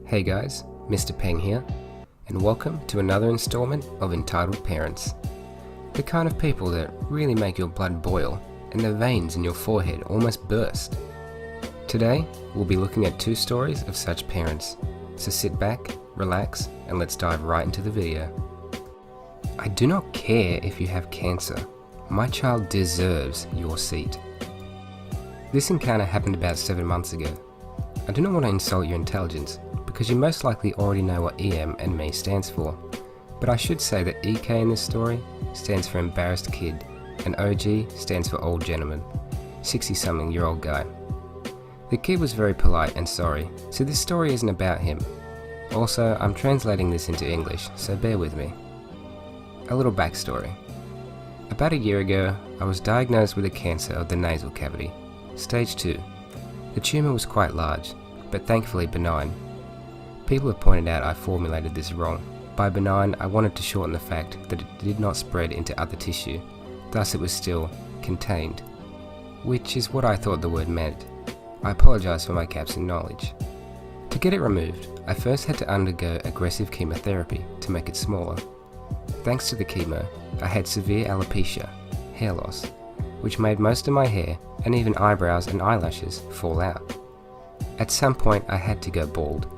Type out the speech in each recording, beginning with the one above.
Hey guys, MisterPeng here, and welcome to another installment of Entitled Parents. The kind of people that really make your blood boil and the veins in your forehead almost burst. Today, we'll be looking at two stories of such parents, so sit back, relax, and let's dive right into the video. I do not care if you have cancer. My child deserves your seat. This encounter happened about 7 months ago. I do not want to insult your intelligence, because you most likely already know what EM and me stands for, but I should say that EK in this story stands for embarrassed kid, and OG stands for old gentleman, 60-something-year-old guy. The kid was very polite and sorry, so this story isn't about him. Also, I'm translating this into English, so bear with me. A little backstory. About a year ago, I was diagnosed with a cancer of the nasal cavity, stage 2. The tumour was quite large, but thankfully benign. People have pointed out I formulated this wrong. By benign, I wanted to shorten the fact that it did not spread into other tissue, thus it was still contained, which is what I thought the word meant. I apologise for my gaps in knowledge. To get it removed, I first had to undergo aggressive chemotherapy to make it smaller. Thanks to the chemo, I had severe alopecia, hair loss, which made most of my hair and even eyebrows and eyelashes fall out. At some point I had to go bald,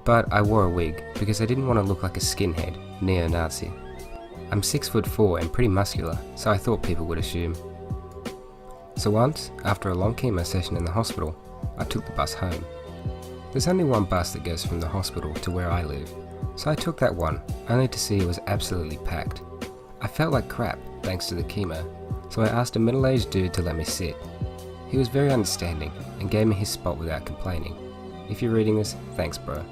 but I wore a wig because I didn't want to look like a skinhead, neo-Nazi. I'm 6'4" and pretty muscular, so I thought people would assume. So once, after a long chemo session in the hospital, I took the bus home. There's only one bus that goes from the hospital to where I live, so I took that one, only to see it was absolutely packed. I felt like crap thanks to the chemo, so I asked a middle-aged dude to let me sit. He was very understanding and gave me his spot without complaining. If you're reading this, thanks bro.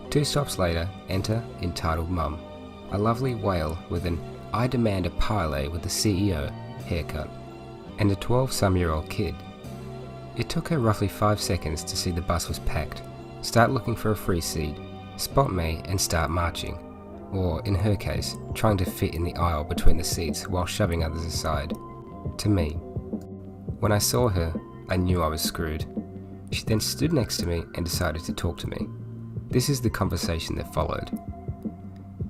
2 stops later, enter entitled mum, a lovely whale with an "I demand a parley with the CEO" haircut, and a 12-some-year-old kid. It took her roughly 5 seconds to see the bus was packed, start looking for a free seat, spot me and start marching, or in her case, trying to fit in the aisle between the seats while shoving others aside, to me. When I saw her, I knew I was screwed. She then stood next to me and decided to talk to me. This is the conversation that followed.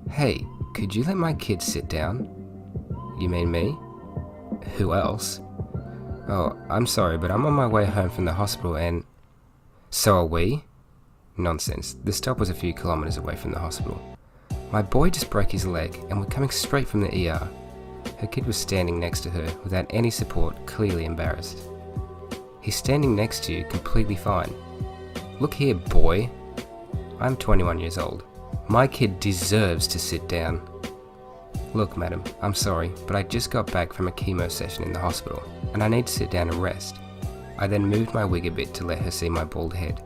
"Hey, could you let my kid sit down?" "You mean me?" "Who else?" "Oh, I'm sorry, but I'm on my way home from the hospital and..." "So are we?" Nonsense, the stop was a few kilometers away from the hospital. "My boy just broke his leg and we're coming straight from the ER. Her kid was standing next to her without any support, clearly embarrassed. "He's standing next to you completely fine." "Look here, boy. I'm 21 years old. My kid deserves to sit down." "Look, madam, I'm sorry, but I just got back from a chemo session in the hospital, and I need to sit down and rest." I then moved my wig a bit to let her see my bald head.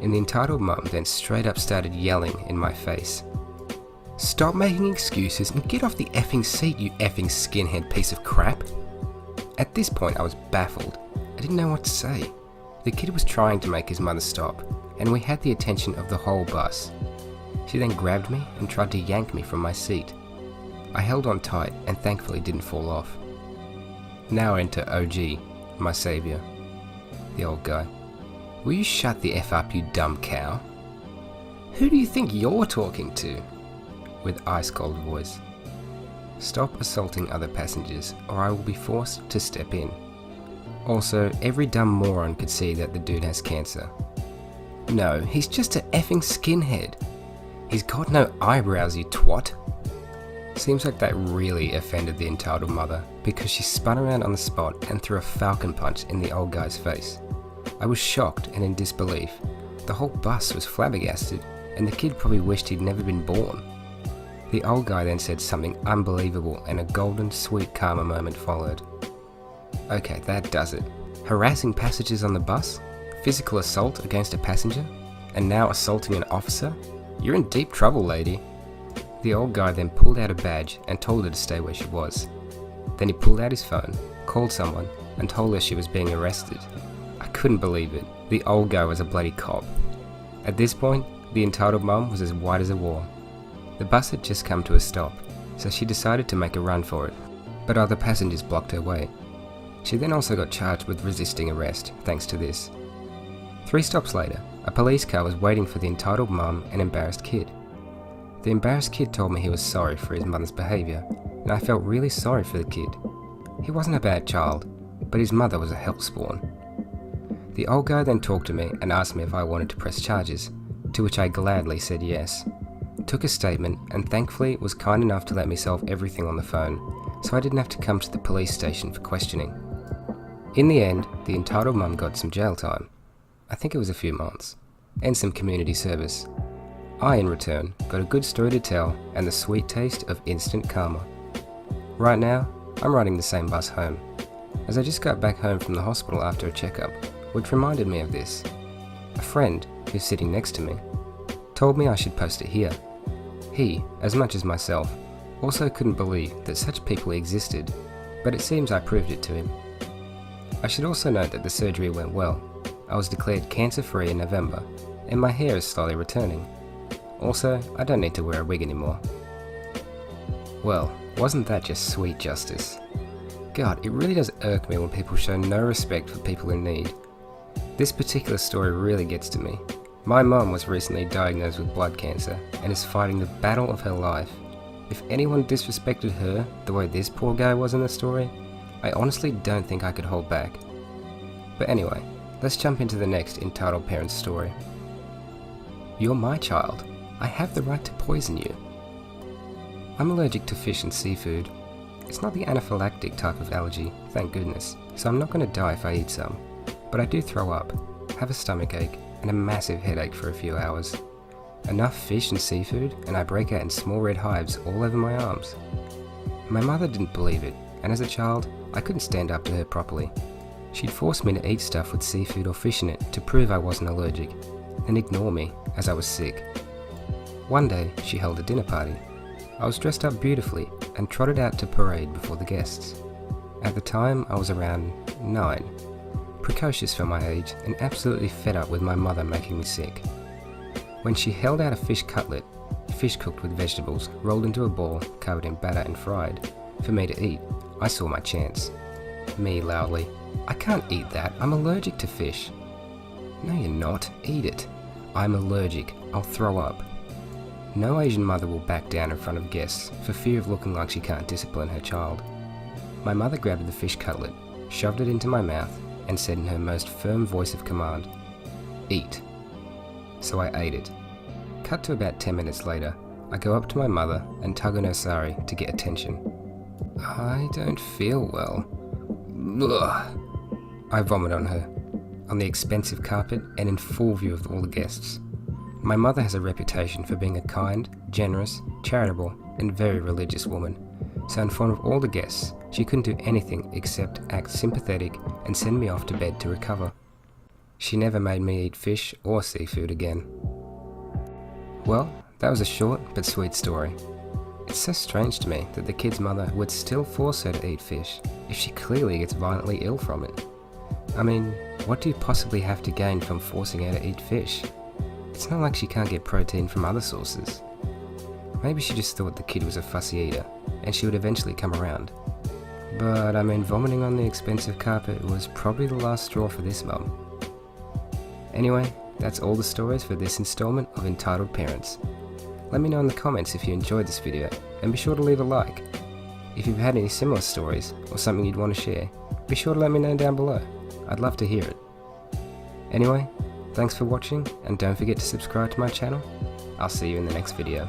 And the entitled mum then straight up started yelling in my face. "Stop making excuses and get off the effing seat, you effing skinhead piece of crap." At this point I was baffled. I didn't know what to say. The kid was trying to make his mother stop, and we had the attention of the whole bus. She then grabbed me and tried to yank me from my seat. I held on tight and thankfully didn't fall off. Now enter OG, my saviour. The old guy. "Will you shut the F up, you dumb cow?" "Who do you think you're talking to?" With ice cold voice. "Stop assaulting other passengers or I will be forced to step in." Also, every dumb moron could see that the dude has cancer. "No, he's just a effing skinhead. He's got no eyebrows, you twat." Seems like that really offended the entitled mother, because she spun around on the spot and threw a falcon punch in the old guy's face. I was shocked and in disbelief. The whole bus was flabbergasted, and the kid probably wished he'd never been born. The old guy then said something unbelievable and a golden, sweet karma moment followed. Okay, that does it. Harassing passengers on the bus? Physical assault against a passenger? And now assaulting an officer? You're in deep trouble, lady. The old guy then pulled out a badge and told her to stay where she was. Then he pulled out his phone, called someone, and told her she was being arrested. I couldn't believe it. The old guy was a bloody cop. At this point, the entitled mum was as white as a wall. The bus had just come to a stop, so she decided to make a run for it, but other passengers blocked her way. She then also got charged with resisting arrest, thanks to this. 3 stops later, A police car was waiting for the entitled mum and embarrassed kid. The embarrassed kid told me he was sorry for his mother's behaviour, and I felt really sorry for the kid. He wasn't a bad child, but his mother was a hell spawn. The old guy then talked to me and asked me if I wanted to press charges, to which I gladly said yes. Took a statement and thankfully was kind enough to let me solve everything on the phone, so I didn't have to come to the police station for questioning. In the end, the entitled mum got some jail time. I think it was a few months, and some community service. I, in return, got a good story to tell and the sweet taste of instant karma. Right now, I'm riding the same bus home, as I just got back home from the hospital after a checkup, which reminded me of this. A friend, who's sitting next to me, told me I should post it here. He, as much as myself, also couldn't believe that such people existed, but it seems I proved it to him. I should also note that the surgery went well. I was declared cancer-free in November, and my hair is slowly returning. Also, I don't need to wear a wig anymore. Well, wasn't that just sweet justice? God, it really does irk me when people show no respect for people in need. This particular story really gets to me. My mum was recently diagnosed with blood cancer and is fighting the battle of her life. If anyone disrespected her the way this poor guy was in the story, I honestly don't think I could hold back. But anyway, let's jump into the next entitled parents story. You're my child. I have the right to poison you. I'm allergic to fish and seafood. It's not the anaphylactic type of allergy, thank goodness, so I'm not going to die if I eat some. But I do throw up, have a stomachache, and a massive headache for a few hours. Enough fish and seafood, and I break out in small red hives all over my arms. My mother didn't believe it, and as a child, I couldn't stand up to her properly. She'd force me to eat stuff with seafood or fish in it to prove I wasn't allergic, and ignore me as I was sick. One day, she held a dinner party. I was dressed up beautifully and trotted out to parade before the guests. At the time, I was around 9. Precocious for my age and absolutely fed up with my mother making me sick. When she held out a fish cutlet, fish cooked with vegetables, rolled into a ball, covered in batter and fried, for me to eat, I saw my chance. Me loudly, I can't eat that, I'm allergic to fish. No you're not, eat it. I'm allergic, I'll throw up. No Asian mother will back down in front of guests for fear of looking like she can't discipline her child. My mother grabbed the fish cutlet, shoved it into my mouth, and said in her most firm voice of command, "Eat." So I ate it. Cut to about 10 minutes later, I go up to my mother and tug on her sari to get attention. I don't feel well. Ugh. I vomit on her, on the expensive carpet and in full view of all the guests. My mother has a reputation for being a kind, generous, charitable, and very religious woman, so in front of all the guests, she couldn't do anything except act sympathetic and send me off to bed to recover. She never made me eat fish or seafood again. Well, that was a short but sweet story. It's so strange to me that the kid's mother would still force her to eat fish if she clearly gets violently ill from it. I mean, what do you possibly have to gain from forcing her to eat fish? It's not like she can't get protein from other sources. Maybe she just thought the kid was a fussy eater and she would eventually come around. But I mean, vomiting on the expensive carpet was probably the last straw for this mum. Anyway, that's all the stories for this installment of Entitled Parents. Let me know in the comments if you enjoyed this video, and be sure to leave a like. If you've had any similar stories, or something you'd want to share, be sure to let me know down below. I'd love to hear it. Anyway, thanks for watching, and don't forget to subscribe to my channel. I'll see you in the next video.